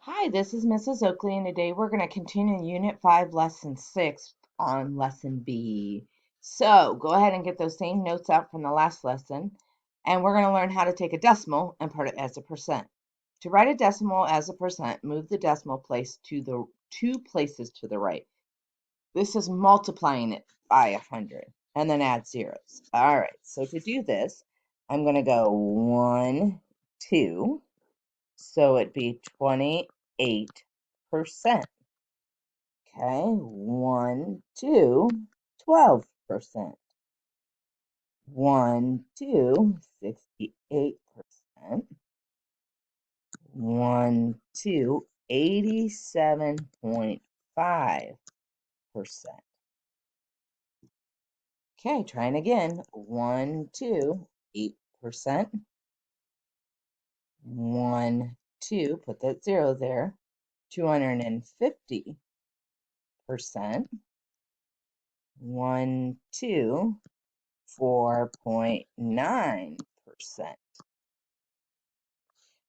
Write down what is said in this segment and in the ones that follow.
Hi, this is Mrs. Oakley, and today we're going to continue Unit 5, Lesson 6 on Lesson B. So go ahead and get those same notes out from the last lesson, and we're going to learn how to take a decimal and put it as a percent. To write a decimal as a percent, move the decimal place to the 2 places to the right. This is multiplying it by 100, and then add zeros. All right, so to do this, I'm going to go 1, 2. So it'd be 28%. Okay, 1, 2, 12%. 1, 2, 68%. 1, 2, 87.5%. Okay, trying again. 1, 2, 8%. 1, 2, put that 0 there. 250%. 1, 2, 4.9%.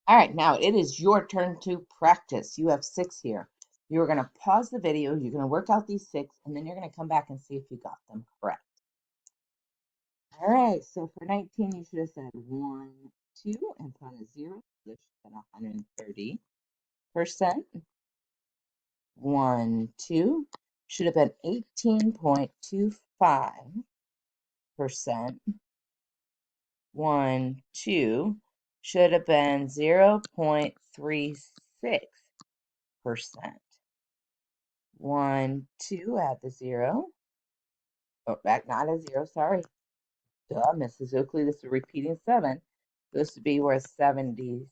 All right, now it is your turn to practice. You have 6 here. You're going to pause the video, you're going to work out these 6, and then you're going to come back and see if you got them correct. All right, so for 19, you should have said 1, 2 in front of 0. This should have been 130%. 1, 2 should have been 18.25%. 1, 2 should have been 0.36%. 1, 2, add the 0. Oh, back, not a 0, sorry. Duh, Mrs. Oakley, this is repeating 7. This would be worth 77%.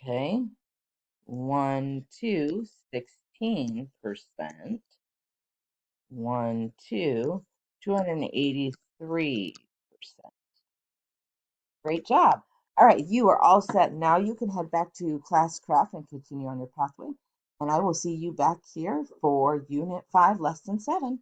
Okay. 1, 2, 16%. 1, 2, 283%. Great job. All right, you are all set. Now you can head back to Classcraft and continue on your pathway. And I will see you back here for Unit 5, Lesson 7.